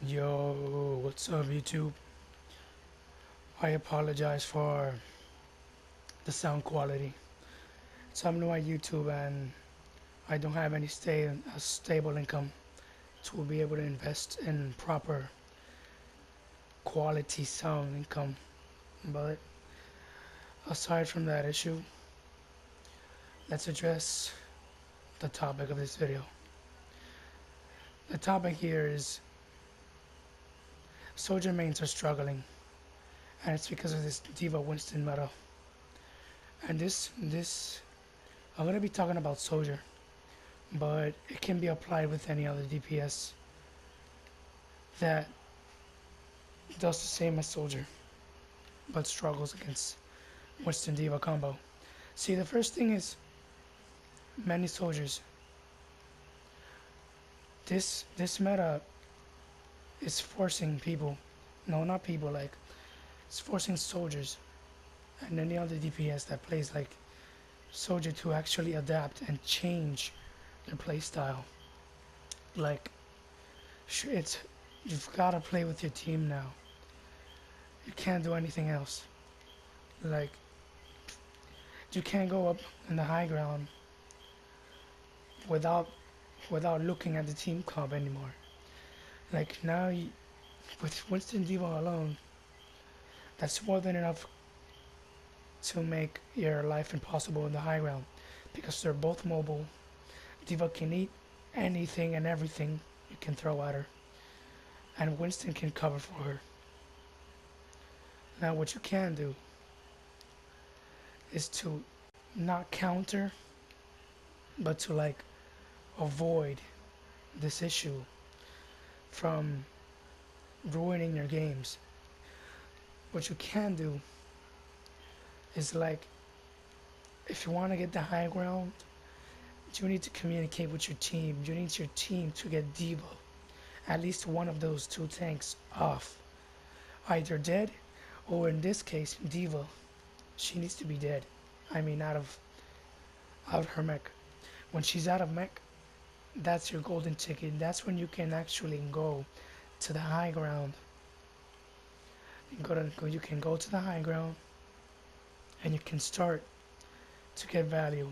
Yo, what's up, YouTube? I apologize for the sound quality. So I'm new at YouTube and I don't have any stable income to be able to invest in proper quality sound income. But aside from that issue, let's address the topic of this video. The topic here is soldier mains are struggling, and it's because of this Diva Winston meta. And this I'm gonna be talking about soldier, but it can be applied with any other DPS that does the same as soldier, but struggles against Winston Diva combo. See, the first thing is many soldiers. This meta is forcing people, no, not people, like it's forcing soldiers and any other DPS that plays like soldier to actually adapt and change their play style. Like, it's you've gotta play with your team now. You can't do anything else. Like, you can't go up in the high ground without looking at the team comp anymore. Like now, with Winston Diva alone, that's more than enough to make your life impossible in the high ground because they're both mobile. Diva can eat anything and everything you can throw at her, and Winston can cover for her. Now, what you can do is to not counter, but to like avoid this issue from ruining your games. What you can do is like, if you want to get the high ground, you need to communicate with your team. You need your team to get Diva, at least one of those two tanks, off. Either dead, or in this case, Diva, she needs to be dead. I mean, out of her mech. When she's out of mech, that's your golden ticket. That's when you can actually go to the high ground. You can go to the high ground, and you can start to get value.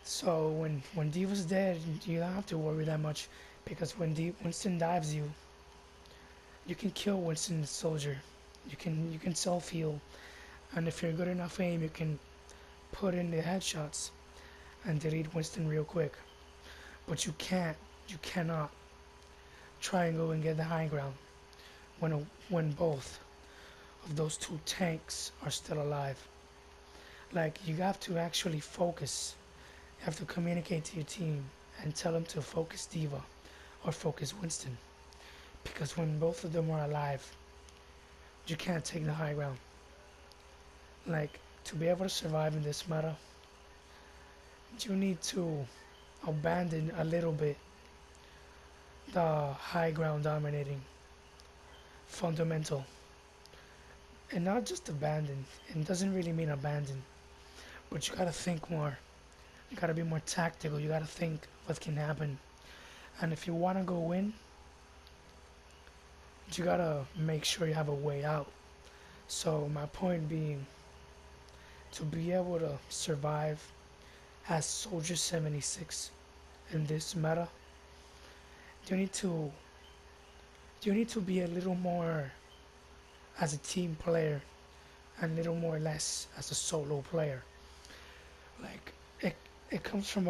So when Diva's dead, you don't have to worry that much because when Winston dives you, you can kill Winston the soldier. You can self heal, and if you're good enough aim, you can put in the headshots and delete Winston real quick. But you cannot try and go and get the high ground when both of those two tanks are still alive. Like, you have to actually focus. You have to communicate to your team and tell them to focus Diva or focus Winston. Because when both of them are alive, you can't take the high ground. Like, to be able to survive in this meta, you need to abandon a little bit the high ground dominating fundamental. And not just abandon, it doesn't really mean abandon, but you gotta think more. You gotta be more tactical, you gotta think what can happen. And if you wanna go win, you gotta make sure you have a way out. So my point being, to be able to survive as Soldier 76 in this meta, you need to be a little more as a team player and a little more less as a solo player. Like, it comes from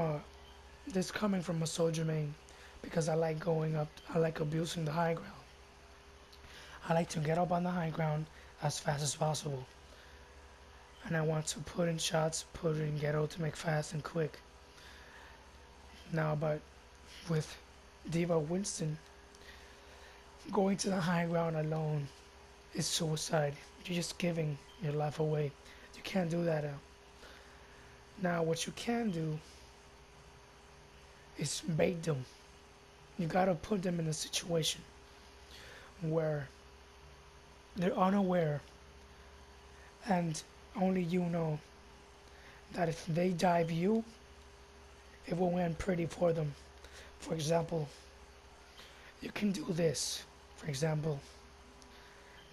this coming from a soldier main, because I like going up, I like abusing the high ground. I like to get up on the high ground as fast as possible. And I want to put in shots, put in ghetto to make fast and quick. Now, but with Diva Winston, going to the high ground alone is suicide. You're just giving your life away. You can't do that now. Now, what you can do is bait them. You gotta put them in a situation where they're unaware and only you know that if they dive you, it will end pretty for them. For example, You can do this. For example,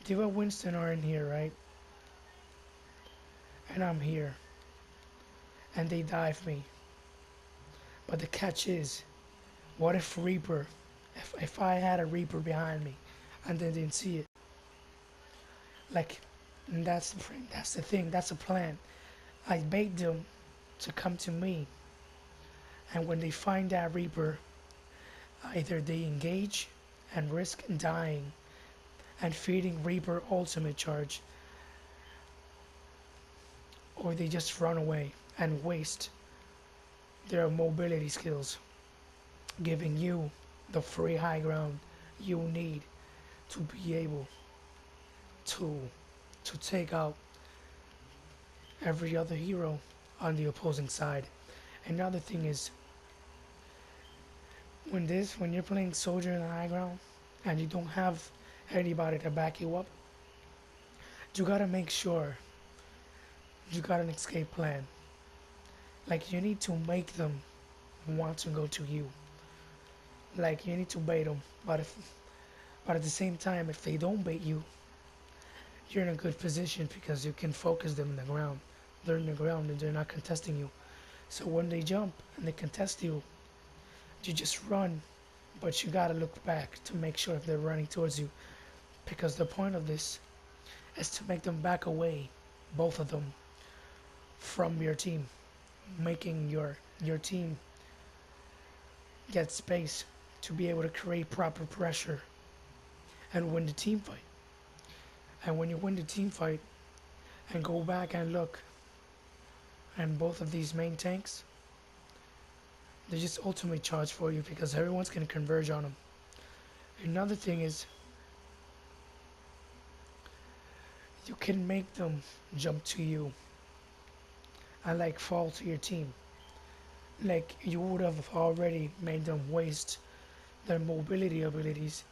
Diva Winston are in here, right? And I'm here, and they dive me. But the catch is, what if Reaper, if I had a Reaper behind me, and they didn't see it? Like, and that's the thing. That's the plan. I bait them to come to me, and when they find that Reaper, either they engage and risk dying and feeding Reaper ultimate charge, or they just run away and waste their mobility skills, giving you the free high ground you need to be able to take out every other hero on the opposing side. Another thing is, when you're playing soldier in the high ground and you don't have anybody to back you up, you gotta make sure you got an escape plan. Like, you need to make them want to go to you. Like, you need to bait them, but at the same time, if they don't bait you, you're in a good position because you can focus them in the ground. They're in the ground and they're not contesting you. So when they jump and they contest you, you just run, but you gotta look back to make sure if they're running towards you. Because the point of this is to make them back away, both of them, from your team, making your team get space to be able to create proper pressure and win the team fight. And when you win the team fight and go back and look, and both of these main tanks, they just ultimately charge for you because everyone's going to converge on them. Another thing is, you can make them jump to you and like fall to your team. Like, you would have already made them waste their mobility abilities,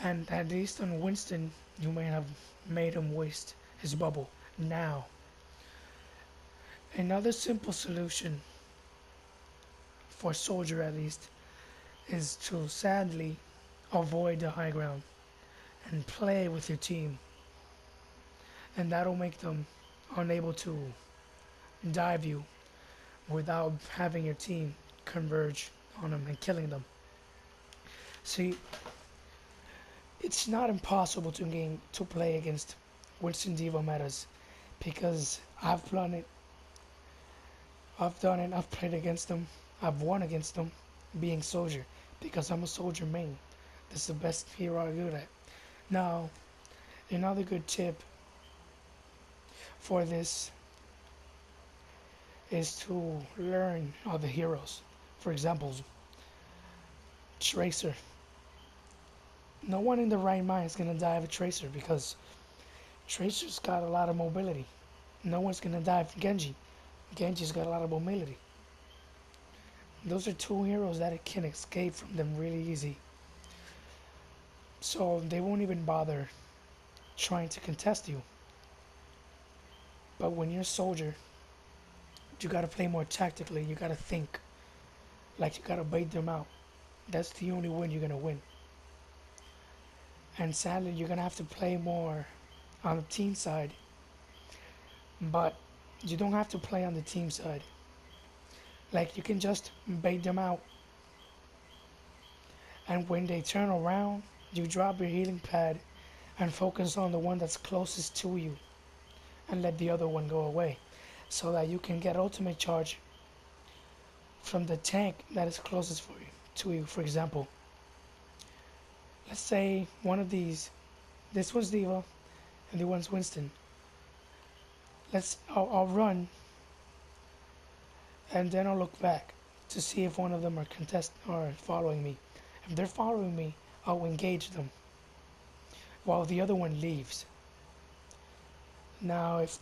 and at least on Winston you may have made him waste his bubble. Now, another simple solution for soldier at least is to sadly avoid the high ground and play with your team, and that'll make them unable to dive you without having your team converge on them and killing them. See, it's not impossible to play against Winston Diva metas because I've done it. I've played against them. I've won against them being soldier because I'm a soldier main. This is the best hero I do that. Now, another good tip for this is to learn other heroes. For example, Tracer. No one in the right mind is gonna dive a Tracer because Tracer's got a lot of mobility. No one's gonna dive Genji. Genji's got a lot of mobility. Those are two heroes that it can escape from them really easy. So they won't even bother trying to contest you. But when you're a soldier, you gotta play more tactically. You gotta think. Like, you gotta bait them out. That's the only win you're gonna win. And sadly, you're gonna have to play more on the team side. But you don't have to play on the team side. Like, you can just bait them out. And when they turn around, you drop your healing pad and focus on the one that's closest to you and let the other one go away so that you can get ultimate charge from the tank that is closest to you. For example, let's say one of these, this one's Diva and the one's Winston. I'll run and then I'll look back to see if one of them are following me. If they're following me, I'll engage them while the other one leaves. Now, if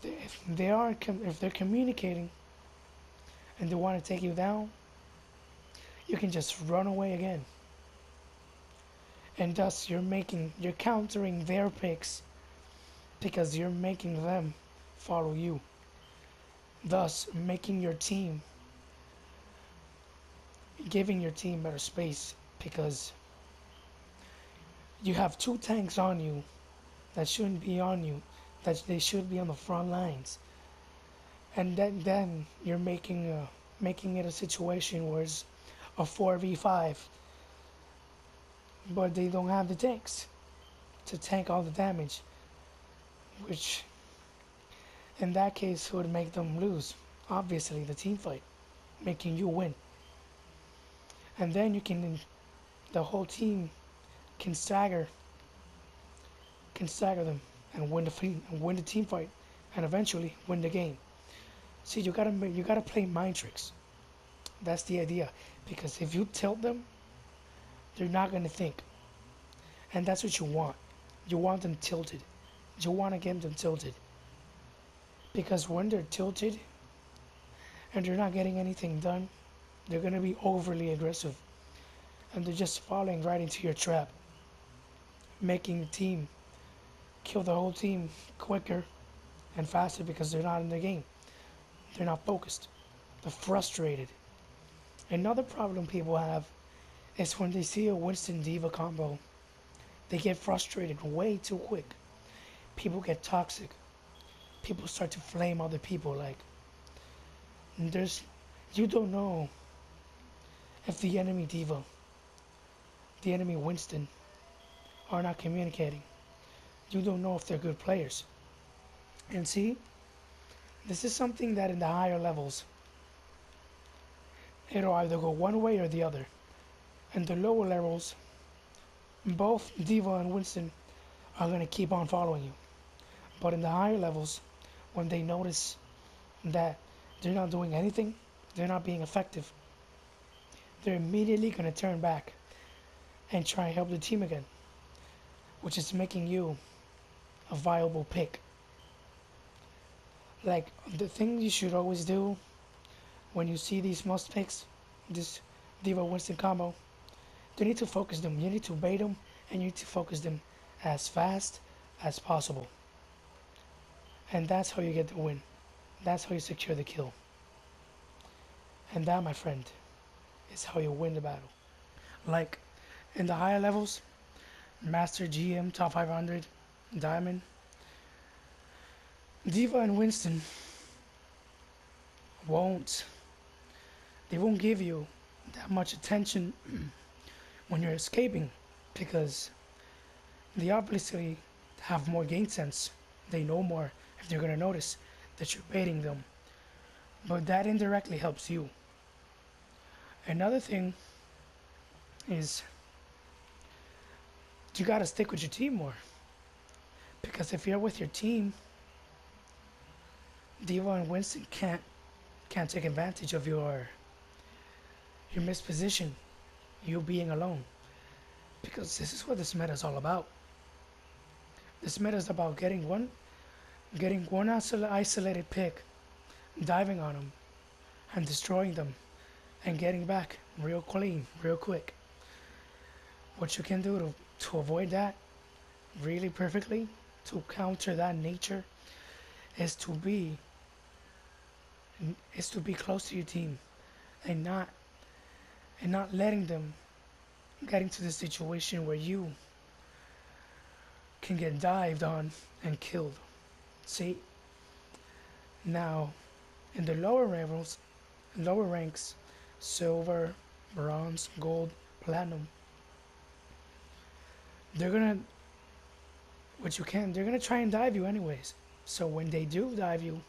they're communicating and they want to take you down, you can just run away again. And thus you're countering their picks because you're making them follow you. Thus giving your team better space because you have two tanks on you that shouldn't be on you, that they should be on the front lines, and then you're making it a situation where it's a 4v5, but they don't have the tanks to tank all the damage, which in that case would make them lose. Obviously, the team fight, making you win, and then the whole team can stagger them and win the team fight, and eventually win the game. See, you gotta play mind tricks. That's the idea, because if you tilt them, they're not gonna think, and that's what you want. You want them tilted. You want to get them tilted, because when they're tilted and they're not getting anything done, they're gonna be overly aggressive, and they're just falling right into your trap, making the team kill the whole team quicker and faster because they're not in the game. They're not focused. They're frustrated. Another problem people have is when they see a Winston Diva combo, they get frustrated way too quick. People get toxic. People start to flame other people. Like, there's, you don't know if the enemy Diva, the enemy Winston, are not communicating. You don't know if they're good players. And see, this is something that in the higher levels, it'll either go one way or the other. In the lower levels, both Diva and Winston are going to keep on following you. But in the higher levels, when they notice that they're not doing anything, they're not being effective, they're immediately going to turn back and try and help the team again, which is making you a viable pick. Like, the thing you should always do when you see these must picks, this Diva Winston combo, you need to focus them. You need to bait them, and you need to focus them as fast as possible. And that's how you get the win. That's how you secure the kill. And that, my friend, is how you win the battle. Like, in the higher levels, Master, GM, Top 500, Diamond, Diva and Winston won't they won't give you that much attention when you're escaping, because they obviously have more game sense. They know more if they're gonna notice that you're baiting them. But that indirectly helps you. Another thing is you gotta stick with your team more. Because if you're with your team, Diva and Winston can't take advantage of your misposition, you being alone. Because this is what this meta is all about. This meta is about getting one isolated pick, diving on them, and destroying them, and getting back real clean, real quick. What you can do to avoid that really perfectly, to counter that nature, is to be close to your team, and not letting them get into the situation where you can get dived on and killed. See? Now, in the lower ranks, silver, bronze, gold, platinum, they're gonna try and dive you anyways. So when they do dive you,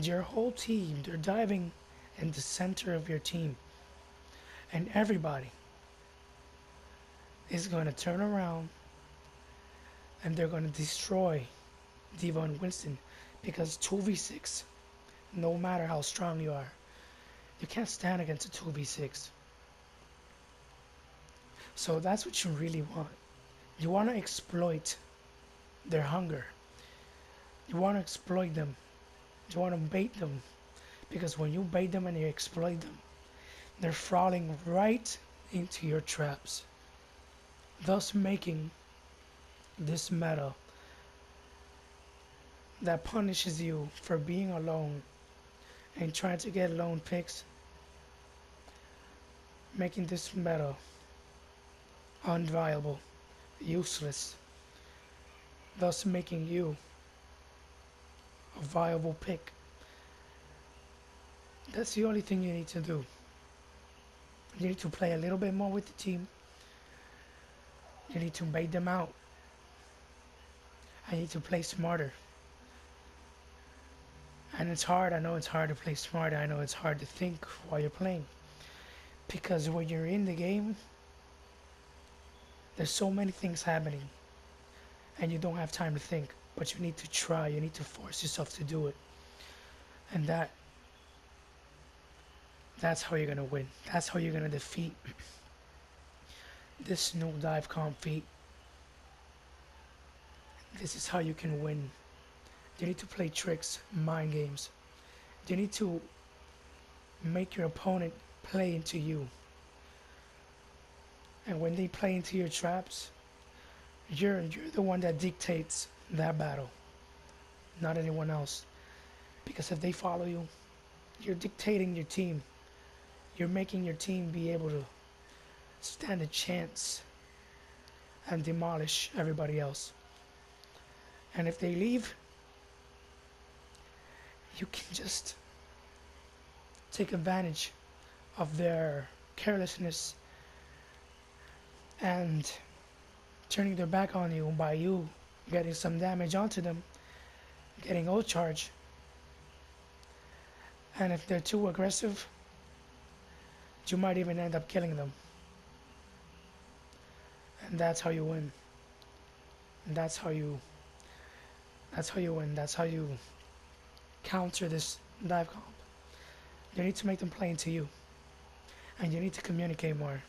your whole team, they're diving in the center of your team. And everybody is going to turn around and they're going to destroy Diva and Winston, because 2v6, no matter how strong you are, you can't stand against a 2v6. So that's what you really want. You want to exploit their hunger. You want to exploit them. You want to bait them. Because when you bait them and you exploit them, they're falling right into your traps, thus making this meta that punishes you for being alone and trying to get lone picks making this meta unviable, useless, thus making you a viable pick. That's the only thing you need to do. You need to play a little bit more with the team. You need to bait them out. I need to play smarter. And it's hard. I know it's hard to play smarter. I know it's hard to think while you're playing. Because when you're in the game, there's so many things happening. And you don't have time to think. But you need to try. You need to force yourself to do it. And that's how you're going to win. That's how you're going to defeat this new dive comp feat. This is how you can win. You need to play tricks, mind games. You need to make your opponent play into you. And when they play into your traps, you're the one that dictates that battle, not anyone else. Because if they follow you, you're dictating your team. You're making your team be able to stand a chance and demolish everybody else. And if they leave, you can just take advantage of their carelessness and turning their back on you by you getting some damage onto them, getting ult charge. And if they're too aggressive, you might even end up killing them. And that's how you win. And that's how you win. That's how you counter this dive comp. You need to make them play into you. And you need to communicate more.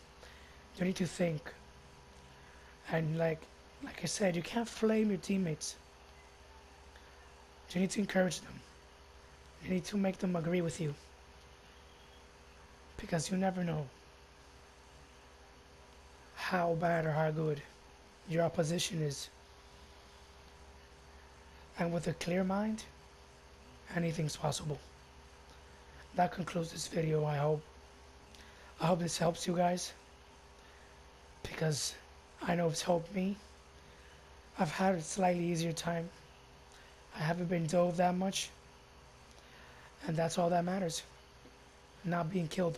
You need to think. And like I said, you can't flame your teammates. You need to encourage them. You need to make them agree with you. Because you never know how bad or how good your opposition is. And with a clear mind, anything's possible. That concludes this video. I hope this helps you guys, because I know it's helped me. I've had a slightly easier time. I haven't been dove that much, and that's all that matters. Not being killed.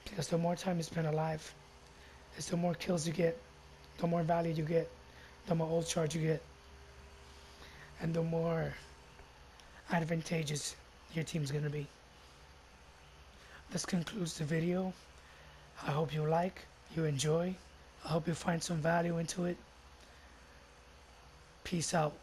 Because the more time you spend alive, is the more kills you get, the more value you get, the more ult charge you get, and the more advantageous your team's gonna be. This concludes the video. I hope you you enjoy. I hope you find some value into it. Peace out.